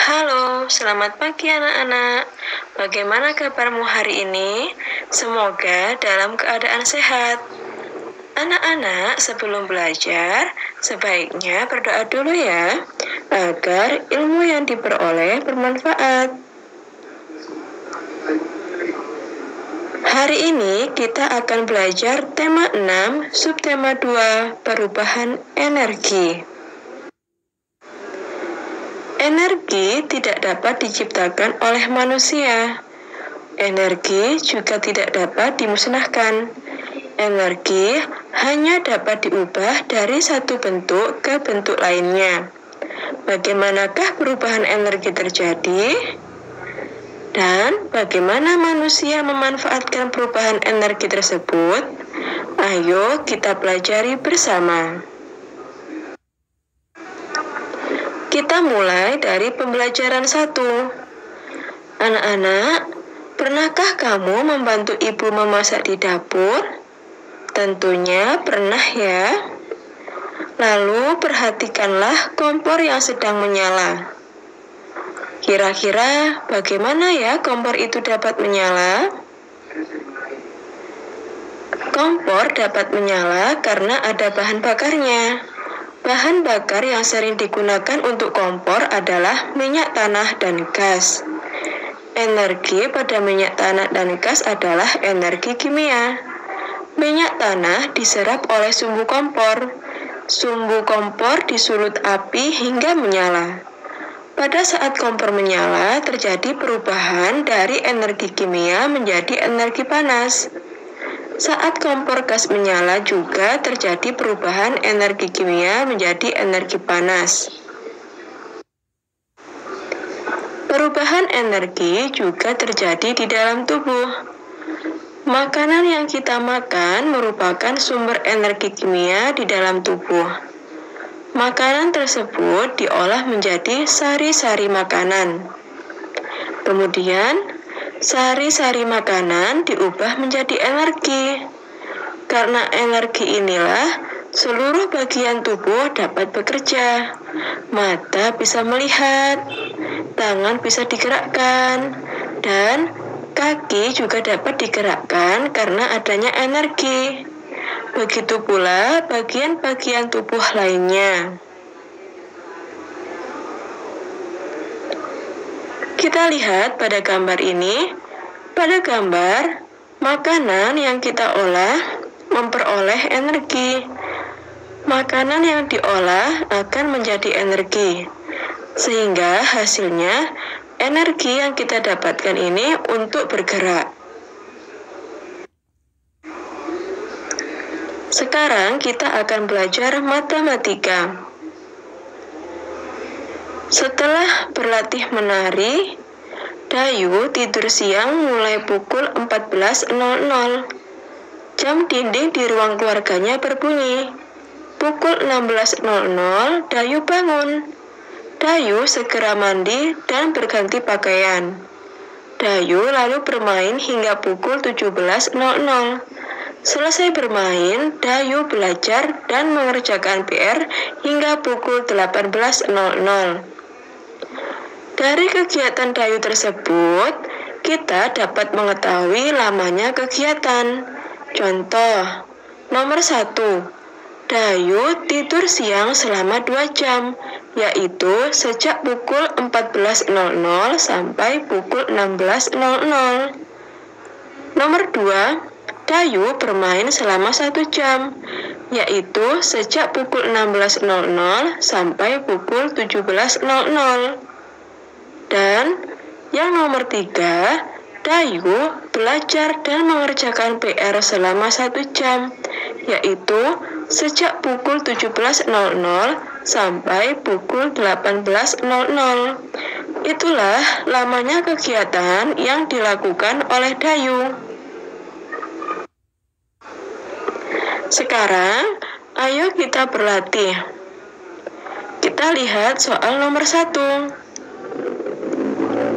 Halo, selamat pagi anak-anak. Bagaimana kabarmu hari ini? Semoga dalam keadaan sehat. Anak-anak, sebelum belajar, sebaiknya berdoa dulu ya, agar ilmu yang diperoleh bermanfaat. Hari ini kita akan belajar tema 6, subtema 2, perubahan energi. Energi tidak dapat diciptakan oleh manusia. Energi juga tidak dapat dimusnahkan. Energi hanya dapat diubah dari satu bentuk ke bentuk lainnya. Bagaimanakah perubahan energi terjadi? Dan bagaimana manusia memanfaatkan perubahan energi tersebut? Ayo kita pelajari bersama. Kita mulai dari pembelajaran 1. Anak-anak, pernahkah kamu membantu ibu memasak di dapur? Tentunya pernah ya. Lalu perhatikanlah kompor yang sedang menyala. Kira-kira bagaimana ya kompor itu dapat menyala? Kompor dapat menyala karena ada bahan bakarnya. Bahan bakar yang sering digunakan untuk kompor adalah minyak tanah dan gas. Energi pada minyak tanah dan gas adalah energi kimia. Minyak tanah diserap oleh sumbu kompor. Sumbu kompor disulut api hingga menyala. Pada saat kompor menyala, terjadi perubahan dari energi kimia menjadi energi panas. Saat kompor gas menyala juga terjadi perubahan energi kimia menjadi energi panas. Perubahan energi juga terjadi di dalam tubuh. Makanan yang kita makan merupakan sumber energi kimia di dalam tubuh. Makanan tersebut diolah menjadi sari-sari makanan. Kemudian, sari-sari makanan diubah menjadi energi. Karena energi inilah seluruh bagian tubuh dapat bekerja. Mata bisa melihat, tangan bisa digerakkan, dan kaki juga dapat digerakkan karena adanya energi. Begitu pula bagian-bagian tubuh lainnya. Kita lihat pada gambar ini. Pada gambar, makanan yang kita olah memperoleh energi. Makanan yang diolah akan menjadi energi. Sehingga hasilnya, energi yang kita dapatkan ini untuk bergerak. Sekarang kita akan belajar matematika. Setelah berlatih menari, Dayu tidur siang mulai pukul 14.00. Jam dinding di ruang keluarganya berbunyi. Pukul 16.00, Dayu bangun. Dayu segera mandi dan berganti pakaian. Dayu lalu bermain hingga pukul 17.00. Selesai bermain, Dayu belajar dan mengerjakan PR hingga pukul 18.00. Dari kegiatan Dayu tersebut, kita dapat mengetahui lamanya kegiatan. Contoh, nomor 1, Dayu tidur siang selama 2 jam, yaitu sejak pukul 14.00 sampai pukul 16.00. Nomor 2, Dayu bermain selama 1 jam, yaitu sejak pukul 16.00 sampai pukul 17.00. Dan yang nomor 3, Dayu belajar dan mengerjakan PR selama 1 jam, yaitu sejak pukul 17.00 sampai pukul 18.00. Itulah lamanya kegiatan yang dilakukan oleh Dayu. Sekarang, ayo kita berlatih. Kita lihat soal nomor 1.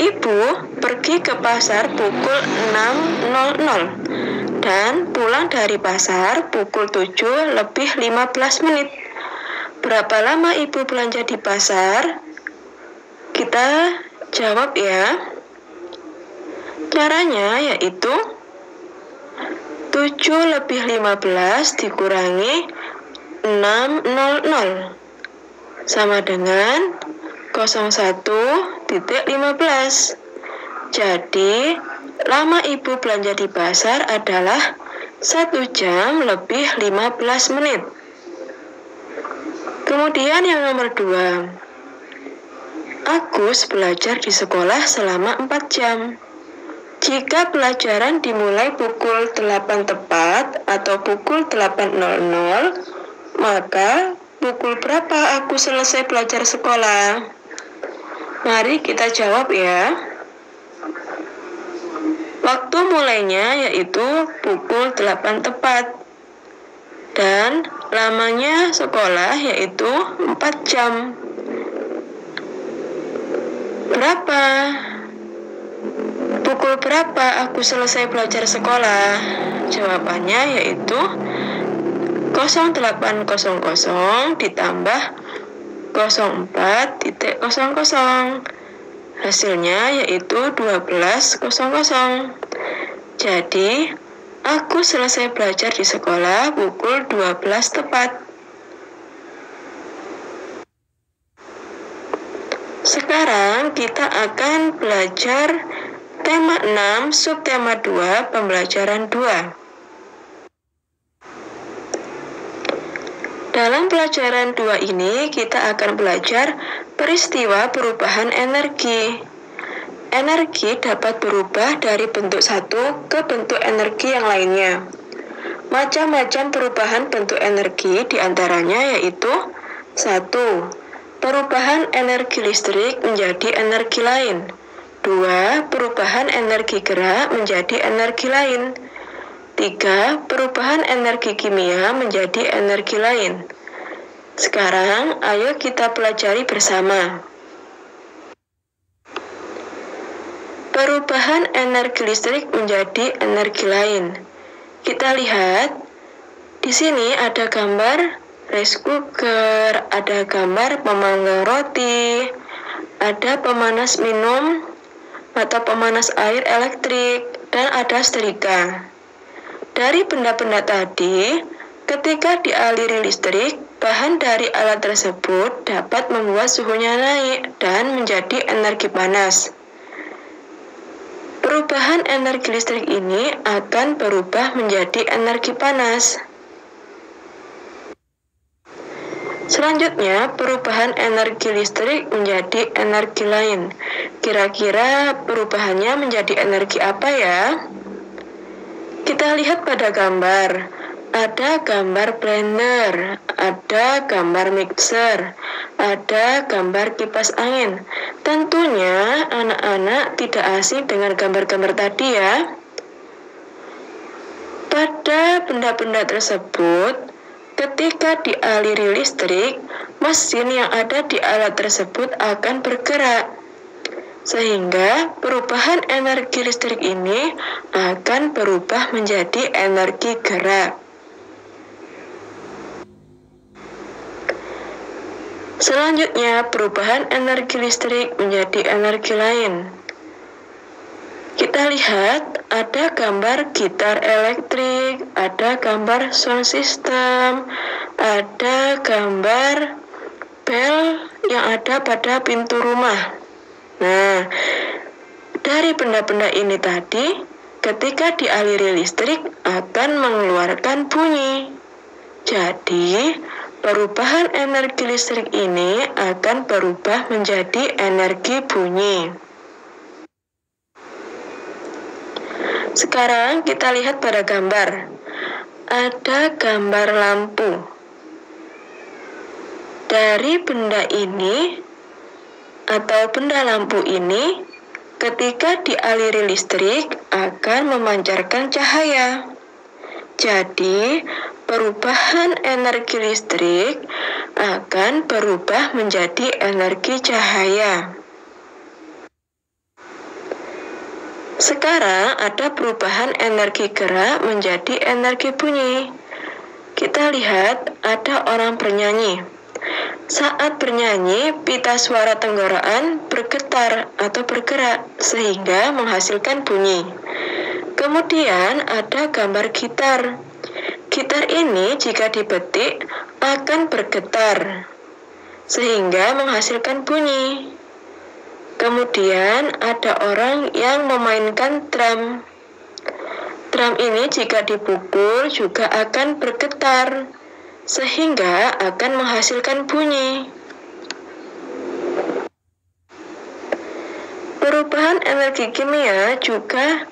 Ibu pergi ke pasar pukul 6.00 dan pulang dari pasar pukul 7:15. Berapa lama ibu belanja di pasar? Kita jawab ya. Caranya yaitu 7 lebih 15 dikurangi 600 sama dengan 01.15. Jadi, lama Ibu belanja di pasar adalah 1 jam lebih 15 menit. Kemudian yang nomor 2. Agus belajar di sekolah selama 4 jam. Jika pelajaran dimulai pukul 8 tepat atau pukul 8.00, maka pukul berapa aku selesai belajar sekolah? Mari kita jawab ya. Waktu mulainya yaitu pukul 8 tepat. Dan lamanya sekolah yaitu 4 jam. Berapa? Pukul berapa aku selesai belajar sekolah? Jawabannya yaitu 08.00 ditambah 04.00. Hasilnya yaitu 12.00. Jadi, aku selesai belajar di sekolah pukul 12 tepat. Sekarang kita akan belajar tema 6, subtema 2, pembelajaran 2. Dalam pelajaran 2 ini, kita akan belajar peristiwa perubahan energi. Energi dapat berubah dari bentuk satu ke bentuk energi yang lainnya. Macam-macam perubahan bentuk energi diantaranya yaitu 1. Perubahan energi listrik menjadi energi lain. 2. Perubahan energi gerak menjadi energi lain. 3. Perubahan energi kimia menjadi energi lain. Sekarang, ayo kita pelajari bersama. Perubahan energi listrik menjadi energi lain. Kita lihat, di sini ada gambar rice cooker, ada gambar pemanggang roti, ada pemanas minum atau pemanas air elektrik, dan ada setrika. Dari benda-benda tadi, ketika dialiri listrik, bahan dari alat tersebut dapat membuat suhunya naik dan menjadi energi panas. Perubahan energi listrik ini akan berubah menjadi energi panas. Selanjutnya, perubahan energi listrik menjadi energi lain. Kira-kira perubahannya menjadi energi apa ya? Kita lihat pada gambar. Ada gambar blender, ada gambar mixer, ada gambar kipas angin. Tentunya anak-anak tidak asing dengan gambar-gambar tadi ya. Pada benda-benda tersebut, ketika dialiri listrik, mesin yang ada di alat tersebut akan bergerak. Sehingga perubahan energi listrik ini akan berubah menjadi energi gerak. Selanjutnya, perubahan energi listrik menjadi energi lain. Kita lihat ada gambar gitar elektrik, ada gambar sound system, ada gambar bel yang ada pada pintu rumah. Nah, dari benda-benda ini tadi, ketika dialiri listrik akan mengeluarkan bunyi. Jadi, perubahan energi listrik ini akan berubah menjadi energi bunyi. Sekarang kita lihat pada gambar. Ada gambar lampu. Dari benda ini atau benda lampu ini, ketika dialiri listrik akan memancarkan cahaya. Jadi, perubahan energi listrik akan berubah menjadi energi cahaya. Sekarang ada perubahan energi gerak menjadi energi bunyi. Kita lihat ada orang bernyanyi. Saat bernyanyi, pita suara tenggorokan bergetar atau bergerak sehingga menghasilkan bunyi. Kemudian ada gambar gitar. Gitar ini jika dipetik akan bergetar sehingga menghasilkan bunyi. Kemudian ada orang yang memainkan drum. Drum ini jika dipukul juga akan bergetar sehingga akan menghasilkan bunyi. Perubahan energi kimia juga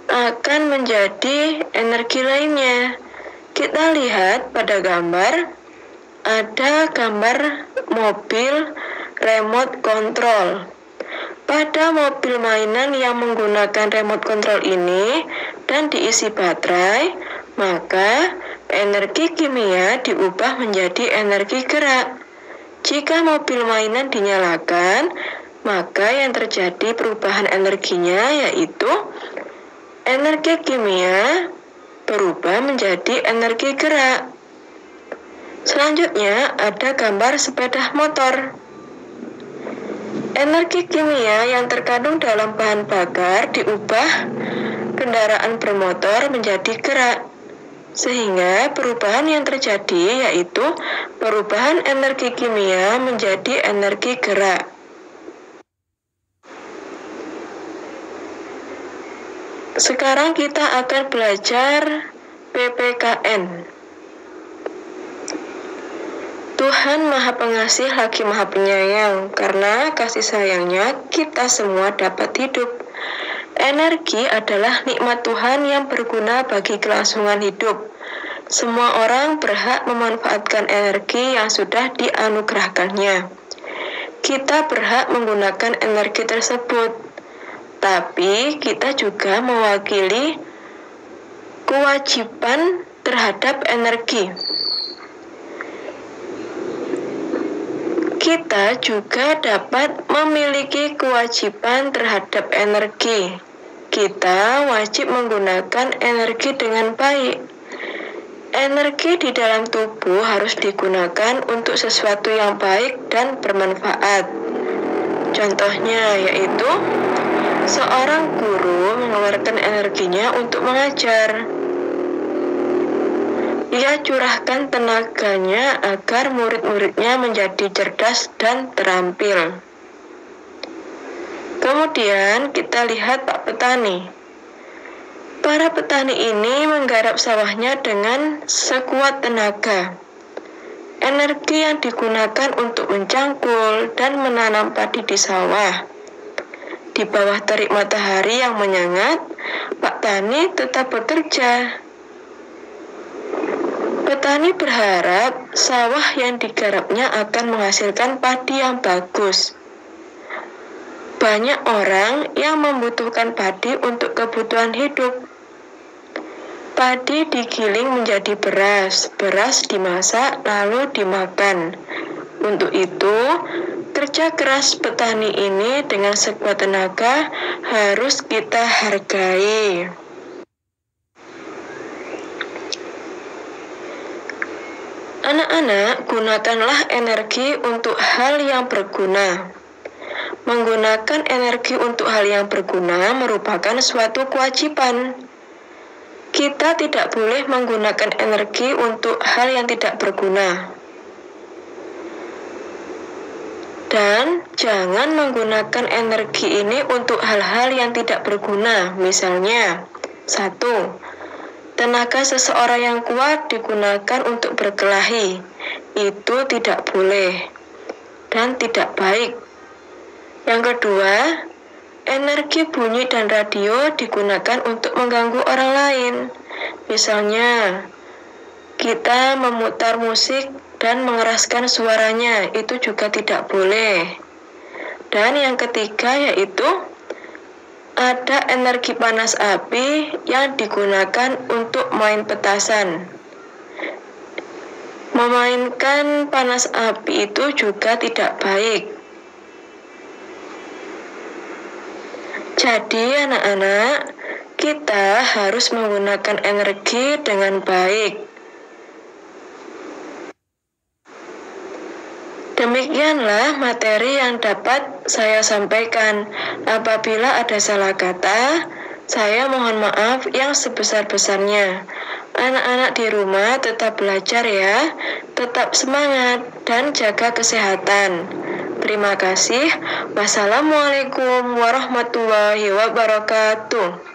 akan menjadi energi lainnya. Kita lihat pada gambar, ada gambar mobil remote control. Pada mobil mainan yang menggunakan remote control ini dan diisi baterai, maka energi kimia diubah menjadi energi gerak. Jika mobil mainan dinyalakan, maka yang terjadi perubahan energinya yaitu energi kimia berubah menjadi energi gerak. Selanjutnya ada gambar sepeda motor. Energi kimia yang terkandung dalam bahan bakar diubah kendaraan bermotor menjadi gerak. Sehingga perubahan yang terjadi yaitu perubahan energi kimia menjadi energi gerak. Sekarang kita akan belajar PPKN. Tuhan Maha Pengasih lagi Maha Penyayang. Karena kasih sayangnya kita semua dapat hidup. Energi adalah nikmat Tuhan yang berguna bagi kelangsungan hidup. Semua orang berhak memanfaatkan energi yang sudah dianugerahkannya. Kita berhak menggunakan energi tersebut. Tapi kita juga mewakili kewajiban terhadap energi. Kita juga dapat memiliki kewajiban terhadap energi. Kita wajib menggunakan energi dengan baik. Energi di dalam tubuh harus digunakan untuk sesuatu yang baik dan bermanfaat. Contohnya yaitu seorang guru mengeluarkan energinya untuk mengajar. Ia curahkan tenaganya agar murid-muridnya menjadi cerdas dan terampil. Kemudian kita lihat Pak Petani. Para petani ini menggarap sawahnya dengan sekuat tenaga. Energi yang digunakan untuk mencangkul dan menanam padi di sawah. Di bawah terik matahari yang menyengat, Pak Tani tetap bekerja. Petani berharap sawah yang digarapnya akan menghasilkan padi yang bagus. Banyak orang yang membutuhkan padi untuk kebutuhan hidup. Padi digiling menjadi beras, beras dimasak lalu dimakan. Untuk itu, kerja keras petani ini dengan sekuat tenaga harus kita hargai. Anak-anak, gunakanlah energi untuk hal yang berguna. Menggunakan energi untuk hal yang berguna merupakan suatu kewajiban. Kita tidak boleh menggunakan energi untuk hal yang tidak berguna. Dan jangan menggunakan energi ini untuk hal-hal yang tidak berguna. Misalnya, 1. Tenaga seseorang yang kuat digunakan untuk berkelahi. Itu tidak boleh dan tidak baik. Yang kedua, energi bunyi dan radio digunakan untuk mengganggu orang lain. Misalnya, kita memutar musik dan mengeraskan suaranya, itu juga tidak boleh. Dan yang ketiga yaitu ada energi panas api yang digunakan untuk main petasan. Memainkan panas api itu juga tidak baik. Jadi anak-anak, kita harus menggunakan energi dengan baik. Demikianlah materi yang dapat saya sampaikan. Apabila ada salah kata, saya mohon maaf yang sebesar-besarnya. Anak-anak di rumah tetap belajar ya, tetap semangat dan jaga kesehatan. Terima kasih. Wassalamualaikum warahmatullahi wabarakatuh.